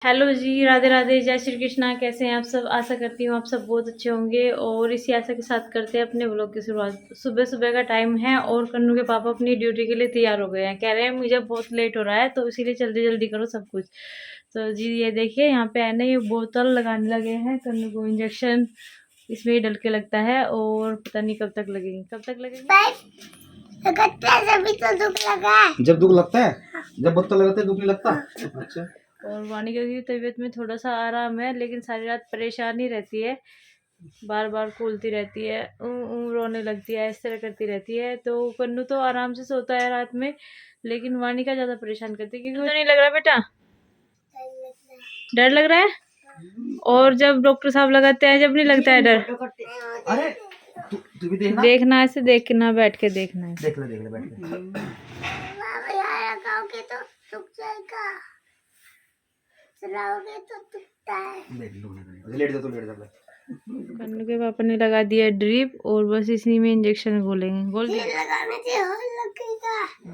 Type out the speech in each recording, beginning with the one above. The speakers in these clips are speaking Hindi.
हेलो जी, राधे राधे, जय श्री कृष्णा। कैसे हैं आप सब? आशा करती हूँ आप सब बहुत अच्छे होंगे और इसी आशा के साथ करते हैं अपने व्लॉग की शुरुआत। सुबह सुबह का टाइम है और कन्नू के पापा अपनी ड्यूटी के लिए तैयार हो गए हैं। कह रहे हैं मुझे बहुत लेट हो रहा है तो इसीलिए जल्दी जल्दी करो सब कुछ। तो जी ये देखिए यहाँ पे है ना, ये बोतल लगाने लगे हैं कन्नू को इंजेक्शन। इसमें ही डल के लगता है और पता नहीं कब तक लगेगी, कब तक लगेगी। जब दुख लगा है। जब दुख लगता है, जब बोतल लगाते है दुख नहीं लगता। अच्छा। और वानिका की तबीयत में थोड़ा सा आराम है, लेकिन सारी रात परेशान ही रहती है, बार बार खोलती रहती है, रोने लगती है, इस तरह करती रहती है। तो कन्नू तो आराम से सोता है रात में, लेकिन वानिका ज्यादा परेशान करती है। क्योंकि तो नहीं लग रहा बेटा, डर लग रहा है। और जब डॉक्टर साहब लगाते हैं जब नहीं लगता है डर। अरे तू भी देखना, देखना ऐसे, देखना बैठ के देखना है। देख ले बैठ के। तो दुख जाएगा, चलाओगे तो दुखता है। लेट जा, तू लेट जा। कन्नू के पापा ने लगा दिया ड्रिप और बस इसी में इंजेक्शन घोलेंगे। घोल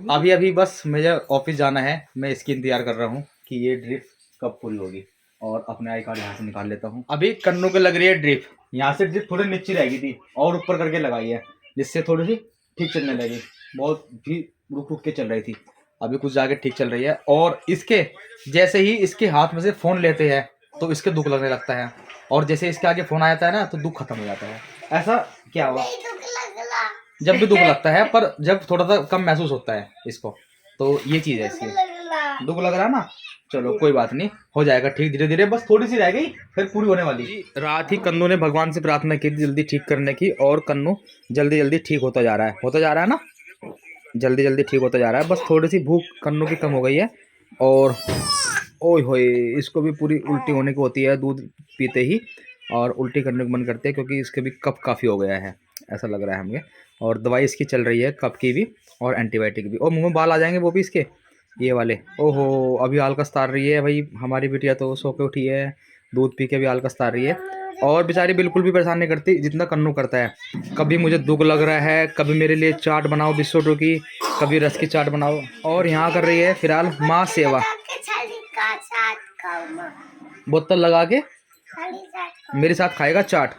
अभी अभी बस मुझे ऑफिस जाना है, मैं इसकी इंतजार कर रहा हूँ कि ये ड्रिप कब पूरी होगी और अपने आई कार्ड यहाँ से निकाल लेता हूँ। अभी कन्नू को लग रही है ड्रिप, यहाँ से ड्रिप थोड़ी नीचे रहेगी थी और ऊपर करके लगाई है, जिससे थोड़ी सी ठीक चलने लगी। बहुत भी रुक रुक के चल रही थी, अभी कुछ जाके ठीक चल रही है। और इसके जैसे ही इसके हाथ में से फ़ोन लेते हैं तो इसके दुख लगने लगता है, और जैसे इसके आगे फ़ोन आ जाता है ना तो दुख खत्म हो जाता है। ऐसा क्या हुआ? जब भी दुख लगता है, पर जब थोड़ा सा कम महसूस होता है इसको, तो ये चीज़ है इसकी। दुख लग रहा है ना, चलो कोई बात नहीं, हो जाएगा ठीक धीरे धीरे, बस थोड़ी सी रह गई फिर पूरी होने वाली। रात ही कन्नू ने भगवान से प्रार्थना की जल्दी ठीक करने की, और कन्नू जल्दी जल्दी ठीक होता जा रहा है ना, जल्दी जल्दी ठीक होता जा रहा है। बस थोड़ी सी भूख कन्नू की कम हो गई है, और ओए होए इसको भी पूरी उल्टी होने की होती है दूध पीते ही, और उल्टी करने को मन करते हैं क्योंकि इसके भी कफ काफ़ी हो गया है, ऐसा लग रहा है हमें। और दवाई इसकी चल रही है कफ की भी और एंटीबायोटिक भी, और मुंह में बाल आ जाएंगे वो भी इसके, ये वाले। ओहो अभी आलकस तार रही है भाई हमारी बिटिया, तो सो के उठी है, दूध पी के भी आलकस तार रही है, और बेचारी बिल्कुल भी परेशान नहीं करती जितना कन्नू करता है। कभी मुझे दुख लग रहा है, कभी मेरे लिए चाट बनाओ बिस्कुटों की, कभी रस की चाट बनाओ, और यहाँ कर रही है फिलहाल माँ सेवा। बोतल लगा के मेरे साथ खाएगा चाट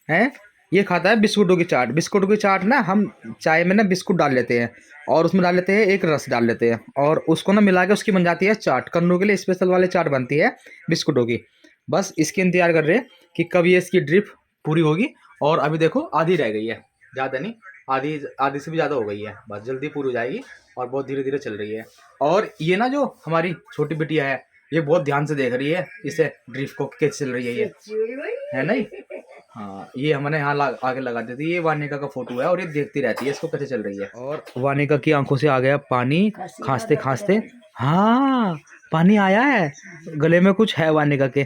है, ये खाता है बिस्कुटों की चाट। बिस्कुटों की चाट ना हम चाय में ना बिस्कुट डाल लेते हैं और उसमें डाल लेते हैं एक रस डाल लेते हैं, और उसको ना मिला के उसकी बन जाती है चाट। कन्नू के लिए स्पेशल वाली चाट बनती है बिस्कुटों की। बस इसकी इंतजार कर रहे हैं कि कब ये इसकी ड्रिप पूरी होगी, और अभी देखो आधी रह गई है, ज़्यादा नहीं, आधी आधी से भी ज़्यादा हो गई है, बस जल्दी पूरी हो जाएगी, और बहुत धीरे धीरे चल रही है। और ये ना जो हमारी छोटी बिटिया है, ये बहुत ध्यान से देख रही है इसे ड्रिप को कैसे चल रही है, ये है नहीं। हाँ ये हमने यहाँ आगे लगा दी थी, ये वानिका का फोटो है और ये देखती रहती है इसको कैसे चल रही है। और वानिका की आंखों से आ गया पानी खांसते खांसते। हाँ पानी आया है, गले में कुछ है वानिका के,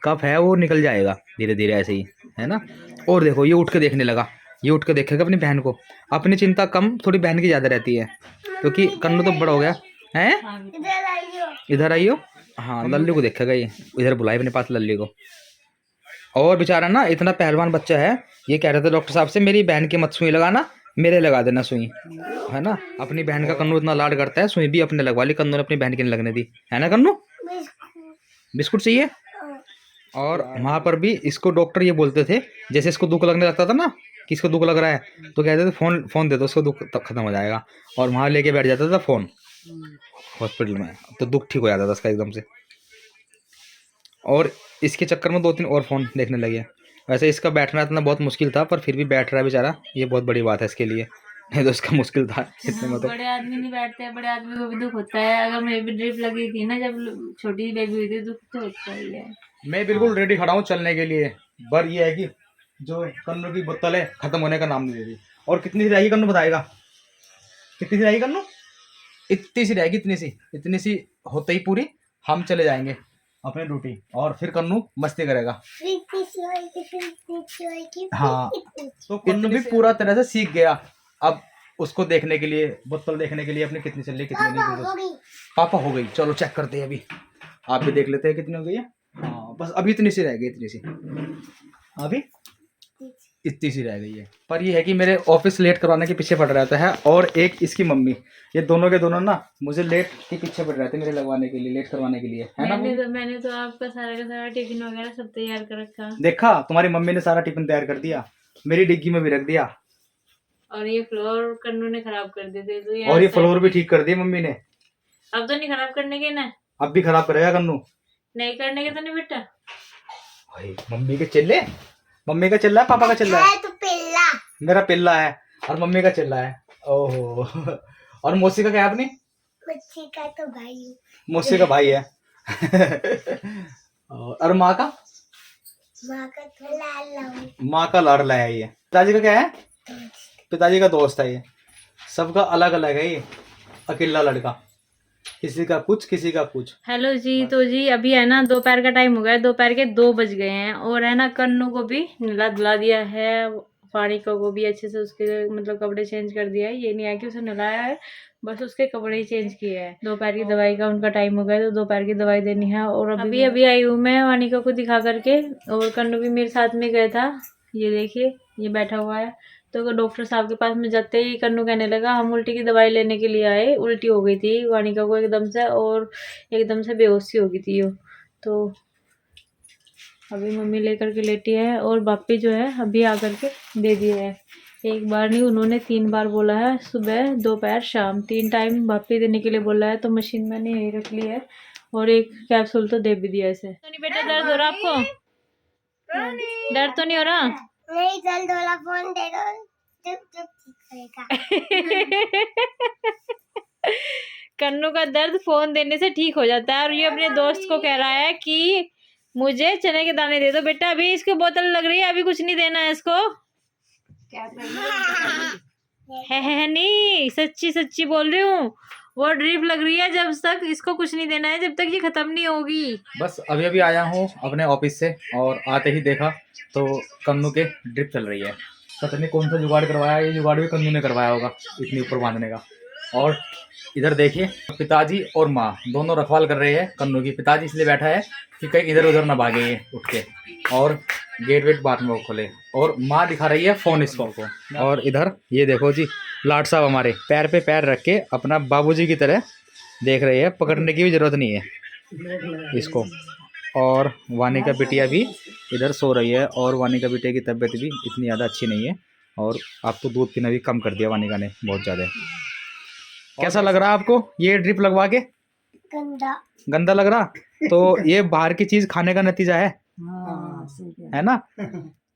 कफ है वो निकल जाएगा धीरे धीरे ऐसे ही, है ना। और देखो ये उठ के देखने लगा, ये उठ के देखेगा अपनी बहन को। अपनी चिंता कम, थोड़ी बहन की ज़्यादा रहती है, क्योंकि कन्नू तो बड़ा हो गया है। इधर आइयो, हाँ लल्ली को देखेगा ये, इधर बुलाए अपने पास लल्ली को। और बेचारा ना इतना पहलवान बच्चा है, ये कह रहे थे डॉक्टर साहब से मेरी बहन की मत सुई लगाना, मेरे लगा देना सुई, है ना। अपनी बहन का कन्नू इतना लाड करता है, सुई भी अपने लगवा ली, कन्नू ने अपनी बहन की नहीं लगने दी, है ना कन्नू। बिस्कुट चाहिए। और वहाँ पर भी इसको डॉक्टर ये बोलते थे, जैसे इसको दुख लगने लगता था ना कि इसको दुख लग रहा है, तो कहते थे फोन फोन दे दो उसको दुख तब खत्म हो जाएगा, और वहाँ लेके बैठ जाता था फोन हॉस्पिटल में, तो दुख ठीक हो जाता था इसका एकदम से। और इसके चक्कर में 2-3 और फ़ोन देखने लगे। वैसे इसका बैठना इतना बहुत मुश्किल था, पर फिर भी बैठ रहा है बेचारा, ये बहुत बड़ी बात है इसके लिए, नहीं तो इसका मुश्किल था इतने में तो। बड़े आदमी नहीं बैठते हैं, बड़े आदमी को भी दुख होता है। अगर मुझे भी ड्रिप लगी थी ना जब छोटी बेबी हुई थी, दुख तो होता ही है। मैं बिल्कुल रेडी खड़ा हूँ चलने के लिए, पर ये है कि जो कन्नू की बोतल है खत्म होने का नाम नहीं दे रही। और कितनी सी रहेगी कन्नू बताएगा, कितनी सी रहेगी कन्नू? इतनी सी रहेगी, इतनी सी होते ही पूरी हम चले जाएंगे अपनी ड्यूटी, और फिर कन्नू मस्ती करेगा। हाँ तो कन्नू भी पूरा तरह से सीख गया अब उसको देखने के लिए, बोतल देखने के लिए अपनी कितनी चल रही कितनी नहीं। पापा हो गई, चलो चेक करते हैं अभी, आप भी देख लेते हैं कितनी हो गई है। हाँ बस अभी इतनी सी रह गई, इतनी सी अभी इतनी सी रह गई है। पर ये है कि मेरे ऑफिस लेट करवाने के पीछे पड़ रहता है, और एक इसकी मम्मी, ये दोनों के दोनों ना मुझे लेट के पीछे पड़ रहते हैं मेरे लगवाने के लिए, लेट करवाने के लिए, है ना। मैंने तो आपका सारा का सारा टिफिन वगैरह सब तैयार कर रखा। देखा, तुम्हारी मम्मी ने सारा टिफिन तैयार कर दिया, मेरी डिग्गी में भी रख दिया, और ये फ्लोर कन्नू ने खराब कर दिए थे, तो और ये फ्लोर भी ठीक कर दिए मम्मी ने। अब तो नहीं खराब करने के ना, अब भी खराब करेगा कन्नू, नहीं करने के तो नहीं बेटा। भाई मम्मी के चिल्ले, मम्मी का चिल्ला है, पापा का चिल्ला है? तो पिल्ला मेरा पिल्ला है और मम्मी का चिल्ला है। ओहो। और मौसी का क्या है अपनी? मच्छी का तो भाई, मौसी का भाई है। और माँ का? माँ का तो लाल माँ का लाडला है ये। पिताजी का क्या है? पिताजी का दोस्त है ये। सबका अलग अलग है ये, अकेला लड़का, किसी का कुछ किसी का कुछ। हेलो जी, तो जी अभी है ना दोपहर का टाइम हो गया है, दोपहर के 2 बज गए हैं, और है ना कन्नू को भी नहला धुला दिया है, वानिका को भी अच्छे से उसके मतलब कपड़े चेंज कर दिया है। ये नहीं है कि उसे नहलाया है, बस उसके कपड़े ही चेंज किए हैं। दोपहर की दवाई का उनका टाइम हो गया, तो दोपहर की दवाई देनी है। और अभी आई हूँ मैं वानिका को दिखा करके, और कन्नू भी मेरे साथ में गया था। ये देखिए, ये बैठा हुआ है। तो डॉक्टर साहब के पास में जाते ही कन्नू कहने लगा हम उल्टी की दवाई लेने के लिए आए, उल्टी हो गई थी वानिका को एकदम से, और एकदम से बेहोशी हो गई थी वो। तो अभी मम्मी लेकर के लेटी है, और बापी जो है अभी आकर के दे दिए है। एक बार नहीं, उन्होंने 3 बार बोला है, सुबह दोपहर शाम 3 टाइम बापी देने के लिए बोला है। तो मशीन मैंने यही रख ली है, और एक कैप्सूल तो दे भी दिया इसे। तो नहीं बेटा, दर्द हो रहा आपको? दर्द तो नहीं हो रहा? नहीं, जल्द वाला फोन दे दो, चुप चुप ठीक करेगा। कन्नू का दर्द फोन देने से ठीक हो जाता है, और ये अपने दोस्त को कह रहा है कि मुझे चने के दाने दे दो बेटा, अभी इसको बोतल लग रही है, अभी कुछ नहीं देना है इसको। है नहीं, सच्ची सच्ची बोल रही हूँ, वो ड्रिप लग रही है, जब तक इसको कुछ नहीं देना है, जब तक ये खत्म नहीं होगी। बस अभी अभी आया हूँ अपने ऑफिस से, और आते ही देखा तो कन्नू के ड्रिप चल रही है। पता नहीं कौन सा जुगाड़ करवाया, ये जुगाड़ भी कन्नू ने करवाया होगा इतनी ऊपर बांधने का। और इधर देखिए, पिताजी और माँ दोनों रखवाल कर रहे हैं कन्नू की। पिताजी इसलिए बैठा है कि कहीं इधर उधर ना भागे ये उठ के, और गेट वेट बाद में वो खोले, और माँ दिखा रही है फोन इसको को। और इधर ये देखो जी, लाट साहब हमारे पैर पे पैर रख के अपना बाबूजी की तरह देख रहे हैं, पकड़ने की भी जरूरत नहीं है इसको। और वानिका बिटिया भी इधर सो रही है, और वानिका बिटिया की तबीयत भी इतनी ज़्यादा अच्छी नहीं है, और आपको दूध पीना भी कम कर दिया वानिका ने बहुत ज़्यादा। कैसा लग रहा है आपको ये ड्रिप लगवा के? गंदा गंदा लग रहा? तो ये बाहर की चीज़ खाने का नतीजा है ना।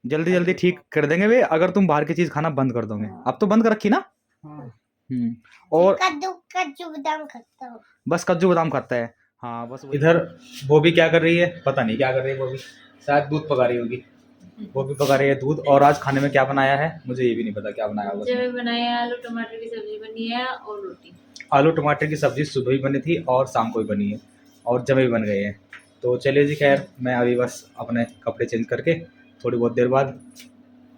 जल्दी जल्दी ठीक कर देंगे वे, अगर तुम बाहर की चीज़ खाना बंद कर दोगे। अब तो बंद कर रखी ना। और कज्जू बादाम खाता हूँ, बस कज्जू बादाम खाता है। हाँ बस। इधर वो भी क्या कर रही है, पता नहीं क्या कर रही है वो भी, शायद दूध पका रही होगी। वो भी पका रही है दूध। और आज खाने में क्या बनाया है मुझे ये भी नहीं पता क्या बनाया होगा। जब बनाया आलू टमाटर की सब्जी बनी है, और रोटी। आलू टमाटर की सब्जी सुबह ही बनी थी और शाम को भी बनी है, और जमे भी बन गए हैं। तो चलिए जी, खैर मैं अभी बस अपने कपड़े चेंज करके थोड़ी बहुत देर बाद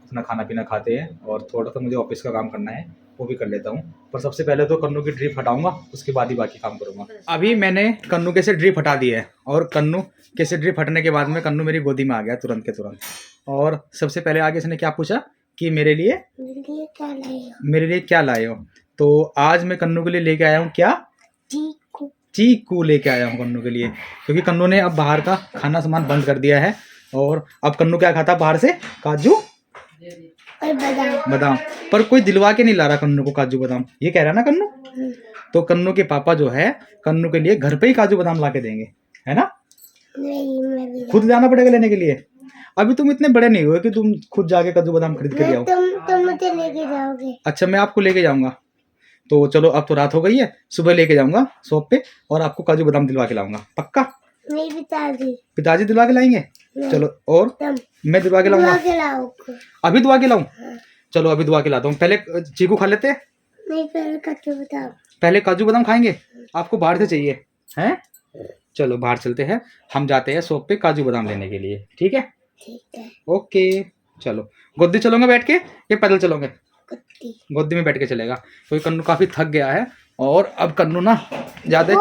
अपना खाना पीना खाते हैं, और थोड़ा सा मुझे ऑफिस का काम करना है वो भी कर लेता हूँ। पर सबसे पहले तो कन्नू की ड्रिप हटाऊंगा, उसके बाद ही बाकी काम करूँगा। अभी मैंने कन्नू के से ड्रिप हटा दी है, और कन्नू के से ड्रिप हटने के बाद में कन्नू मेरी गोदी में आ गया तुरंत के तुरंत। और सबसे पहले आगे इसने क्या पूछा कि मेरे लिए क्या लाए हो। तो आज मैं कन्नू के लिए लेके आया हूँ क्या, चीकू लेके आया हूँ कन्नू के लिए, क्योंकि कन्नू ने अब बाहर का खाना सामान बंद कर दिया है। और अब कन्नू क्या खाता बाहर से, काजू और बादाम। पर कोई दिलवा के नहीं ला रहा कन्नू को काजू बादाम, ये कह रहा ना कन्नू। तो कन्नू के पापा जो है कन्नू के लिए घर पे ही काजू बादाम ला के देंगे, है ना। खुद जाना पड़ेगा लेने के लिए। अभी तुम इतने बड़े नहीं हुए कि तुम खुद जाके काजू बादाम खरीद के ले आओ। तुम मुझे लेके जाओगे। अच्छा, मैं आपको लेके जाऊंगा। तो चलो, अब तो रात हो गई है, सुबह लेके जाऊंगा शॉप पे, और आपको काजू बादाम दिलवा के लाऊंगा, पक्का। नहीं, पिताजी दिलवा के लाएंगे। चलो, और मैं दिलवा के लाऊंगा। अभी दुआ के लाऊं? चलो अभी दुआ के लाता हूँ। पहले चीकू खा लेते हैं। नहीं, पहले काजू बादाम। पहले काजू बादाम खाएंगे। आपको बाहर से चाहिए हैं? चलो बाहर चलते हैं, हम जाते हैं शॉप पे काजू बादाम लेने के लिए। ठीक है, ठीक है। ओके चलो। गोदी चलोगे बैठ के या पैदल चलोगे? गोदी में बैठ के चलेगा, क्योंकि कन्नू काफी थक गया है। और अब कन्नू ना ज्यादा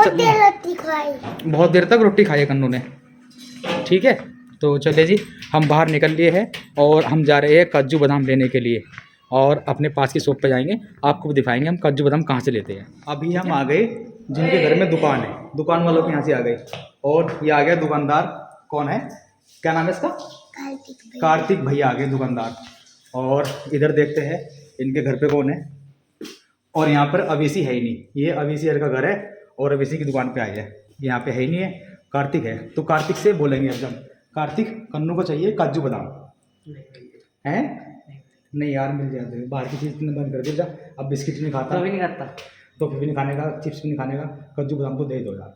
बहुत देर तक रोटी खाई है कन्नू ने। ठीक है, तो चलिए जी, हम बाहर निकल लिए हैं और हम जा रहे हैं काजू बादाम लेने के लिए और अपने पास की शॉप पे जाएंगे, आपको भी दिखाएंगे हम काजू बादाम कहाँ से लेते हैं। अभी हम आ गए जिनके घर में दुकान है, दुकान वालों के यहाँ से आ गए और ये आ गया दुकानदार। कौन है, क्या नाम है इसका? कार्तिक भैया आ गए दुकानदार। और इधर देखते हैं इनके घर पे कौन है। और यहाँ पर अवेसी है ही नहीं, ये अवेसी का घर है और अवेसी की दुकान पे आए हैं। यहाँ पे है ही नहीं है, कार्तिक है। तो कार्तिक से बोलेंगे एकदम, कार्तिक कन्नू को चाहिए काजू बादाम हैं? नहीं यार मिल जाते, बाहर की चीज़ तुमने बंद कर दी जा। अब बिस्किट नहीं खाता, भी नहीं खाता तो फिर भी नहीं खाने का, चिप्स भी नहीं खाने का, काजू बादाम तो दे दो यार।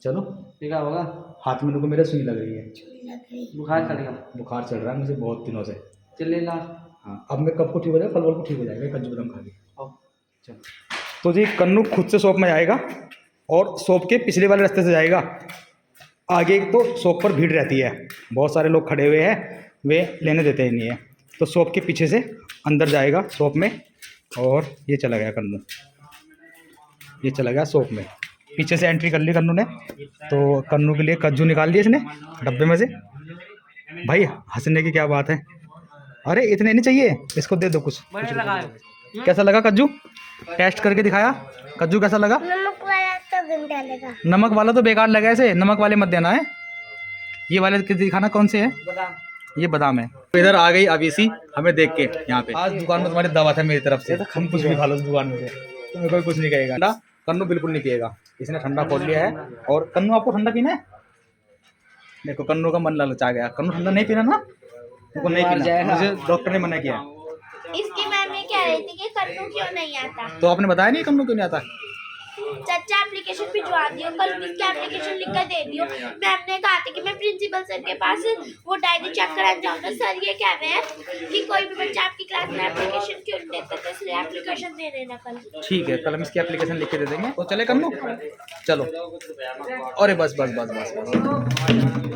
चलो क्या होगा? हाथ में को मेरे सुई लग रही है, बुखार चलेगा, बुखार चल रहा है मुझे बहुत दिनों से। चले ला। हाँ अब मैं कब को ठीक हो जाएगा, कल वाल को ठीक हो जाएगा काजू बादाम खा के। चलो तो जी कन्नू खुद से शॉप में जाएगा और शॉप के पिछले वाले रास्ते से जाएगा। आगे तो शॉप पर भीड़ रहती है, बहुत सारे लोग खड़े हुए हैं, वे लेने देते ही नहीं है। तो शॉप के पीछे से अंदर जाएगा शॉप में और ये चला गया कन्नू, ये चला गया शॉप में। पीछे से एंट्री कर ली कन्नू ने। तो कन्नू के लिए कज्जू निकाल लिया इसने डब्बे में से। भाई हंसने की क्या बात है, अरे इतने नहीं चाहिए, इसको दे दो कुछ। कैसा लगा कज्जू? टेस्ट करके दिखाया, कज्जू कैसा लगा? नमक वाला तो गंदा लगा। नमक वाला तो बेकार लगा, ऐसे नमक वाले मत देना है। ये वाले दिखाना कौन से है? ये बादाम है। तो इधर आ गई अवेसी हमें देख के यहाँ पे। आज दुकान में तुम्हारी दावत है मेरी तरफ से, हम कुछ भी खा लो दुकान में से, तुम्हें कोई कुछ नहीं कहेगा। ठंडा कन्नू बिल्कुल नहीं पिएगा, इसने ठंडा खोल लिया है। और कन्नू आपको ठंडा पीना है? देखो कन्नू का मन ललचा गया, कन्नू ठंडा नहीं पीना ना, तुमको नहीं पीना, मुझे डॉक्टर ने मना किया। इसकी मैम ये कह रही थी कि कन्नू क्यों नहीं आता। तो आपने बताया नहीं कन्नू क्यों नहीं आता? चाचा एप्लीकेशन भिजवा दियो, कल इसकी एप्लीकेशन लिख कर दे दियो। मैम ने कहा था कि मैं प्रिंसिपल सर के पास वो डायरी चेक कराने जाऊंगा। सर ये कह रहे हैं कि कोई भी बच्चा आपकी क्लास में एप्लीकेशन क्यों नहीं देता, तो इसलिए एप्लीकेशन दे देना कल। ठीक है, कल हम इसकी एप्लीकेशन लिख के दे देंगे। तो चले कन्नू, चलो। अरे बस बस बस बस बस।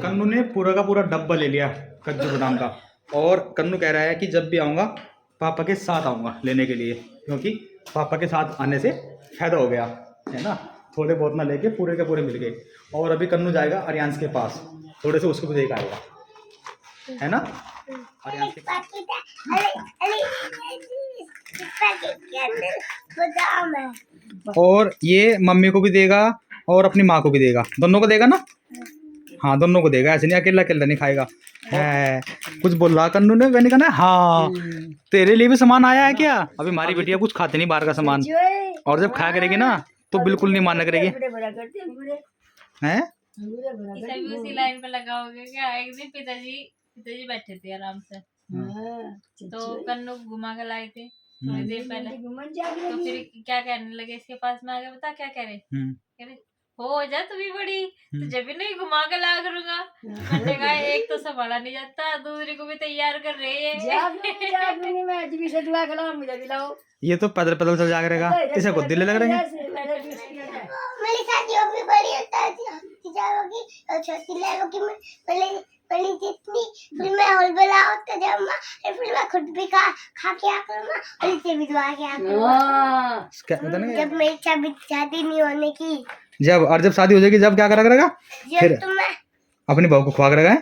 कन्नू ने पूरा का पूरा डब्बा ले लिया काजू बादाम का। और कन्नू कह रहा है कि जब भी आऊँगा पापा के साथ आऊँगा लेने के लिए, क्योंकि पापा के साथ आने से फ़ायदा हो गया है ना, थोड़े बहुत ना लेके पूरे के पूरे मिल गए। और अभी कन्नू जाएगा आर्यांश के पास, थोड़े से उसको भी देख आएगा, है ना। आर्यांश के बादाम है। और ये मम्मी को भी देगा और अपनी माँ को भी देगा, दोनों को देगा ना। हाँ दोनों को देगा, ऐसे नहीं अकेला अकेला नहीं खाएगा। है कुछ बोल रहा कन्नू ने, मैंने कहा हाँ तेरे लिए भी सामान आया है क्या? अभी हमारी बेटियाँ कुछ खाते नहीं बाहर का सामान, और जब खाया करेगी ना तो बिल्कुल नहीं माना करेगी, हैं? सभी उसी लाइन पे लगा हो गया क्या? एक दिन पिताजी बैठे थे आराम से, तो कन्नू को घुमा के लाए थे थोड़ी देर पहले। तो फिर क्या कहने लगे इसके पास में आगे, बता क्या कह रहे हो जा तू भी बड़ी, तुझे भी नहीं घुमा के ला करूंगा। मैंने कहा एक तो संभाला नहीं जाता, दूसरी को भी तैयार कर रही है। ये तो पैदल पैदल चल जाएगा, इसे खुद दिल लग रहे हैं। मेरी शादी होगी बड़ी होती जाओगी और छोटी लगोगी। मैं पहले जितनी फिर मैं हॉल वाला होता जाऊंगा, फिर मैं खुद भी खा के आ करूंगा और इसे भी दुआ के आ करूंगा। जब मेरी शादी नहीं होने की, जब शादी हो जाएगी जब क्या करेगा? फिर तो मैं अपनी बहू को खुआ करेगा।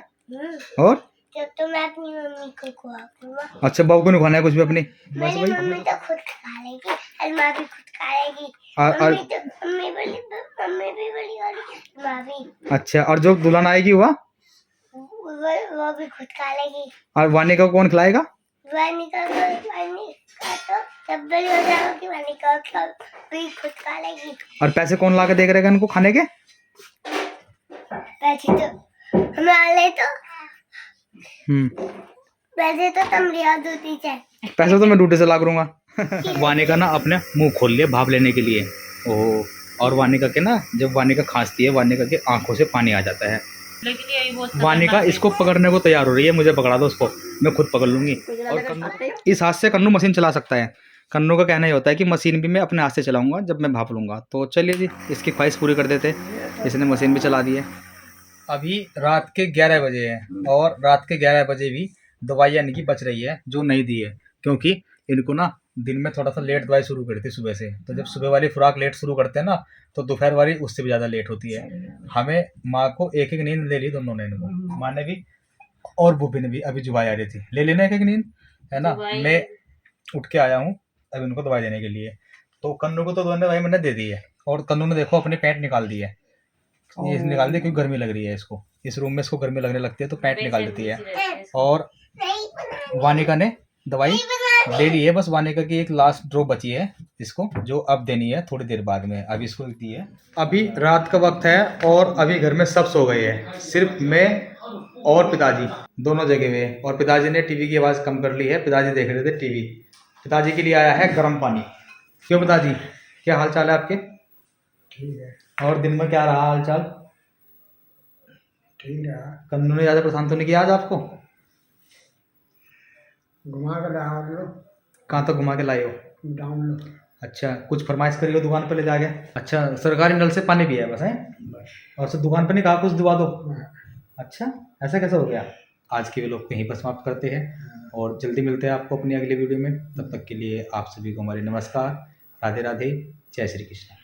और जब तो मैं अपनी मम्मी को खुआ दूंगा। अच्छा बहू को नहीं खाना है कुछ भी अपनी? बस मेरी भाई मम्मी तो खुद खा लेगी और माँ भी खुद खाएगी। मम्मी भी बड़ी वाली, माँ भी। अच्छा और जो दुल्हन आएगी वो भी खुद खा लेगी। और वानिका को कौन खिलाएगा? वानिका तो जब बड़ी हो जाएगी वानिका भी खुद खा लेगी। और पैसे कौन ला के देख रहेगा इनको खाने के? पैसे तो हमारे तो पैसे तो तुम लिया दूती से। पैसे तो मैं ड्यूटी से ला करूंगा। वानिका ना अपने मुंह खोल लिया भाप लेने के लिए। ओह, और वानिका के ना जब वानिका खांसती है वानिका के आंखों से पानी आ जाता है। लेकिन यही बहुत वानिका इसको पकड़ने को तैयार हो रही है, मुझे पकड़ा दो उसको, मैं खुद पकड़ लूंगी। और कन्नू इस हाथ से कन्नू मशीन चला सकता है। कन्नू का कहना ही होता है कि मशीन भी मैं अपने हाथ से चलाऊंगा जब मैं भाप लूंगा। तो चलिए जी इसकी ख्वाहिश पूरी कर देते, इसने मशीन भी चला दी है। अभी रात के 11 बजे हैं और रात के 11 बजे भी दवाइयाँ इनकी बच रही है जो नहीं दी है, क्योंकि इनको ना दिन में थोड़ा सा लेट दवाई शुरू करी थी सुबह से। तो जब सुबह वाली खुराक लेट शुरू करते हैं ना तो दोपहर वाली उससे भी ज़्यादा लेट होती है। हमें माँ को एक एक नींद ले ली दोनों ने, इनको माँ ने भी और भूपी ने भी अभी जुबाई आ रही थी, ले लेना है कि नींद, है ना। जुबाई- मैं उठ के आया हूँ अभी उनको दवाई देने के लिए। तो कन्नू को तो दवाई मैंने दे दी है, और कन्नू ने देखो अपनी पैंट निकाल दी है, ये निकाल दी क्योंकि गर्मी लग रही है इसको, इस रूम में इसको गर्मी लगने लगती है तो पैंट निकाल देती है। और वानिका ने दवाई ले ली है, बस वानिका की एक लास्ट ड्रॉप बची है इसको, जो अब देनी है थोड़ी देर बाद में, अभी इसको दी है। अभी रात का वक्त है और अभी घर में सब सो गए हैं, सिर्फ मैं और पिताजी दोनों जगह हुए हैं। और पिताजी ने टीवी की आवाज़ कम कर ली है, पिताजी देख रहे थे टीवी। पिताजी के लिए आया है गर्म पानी। क्यों पिताजी, क्या हाल चाल है आपके? ठीक है, और दिन में क्या रहा हाल चाल? ठीक है। कन्नू ने ज़्यादा परेशान तो नहीं किया आज आपको? घुमा कर डाल लो, कहाँ तक घुमा के लाए हो? डाउन लो। अच्छा, कुछ फरमाइश करी हो दुकान पे ले जाके? अच्छा, सरकारी नल से पानी पिया है बस, है? और सब दुकान पे नहीं कहा कुछ दिवा दो? अच्छा, ऐसा कैसे हो गया? आज के व्लॉग को यहीं पर समाप्त करते हैं और जल्दी मिलते हैं आपको अपनी अगली वीडियो में। तब तक के लिए आप सभी को हमारे नमस्कार, राधे राधे, जय श्री कृष्ण।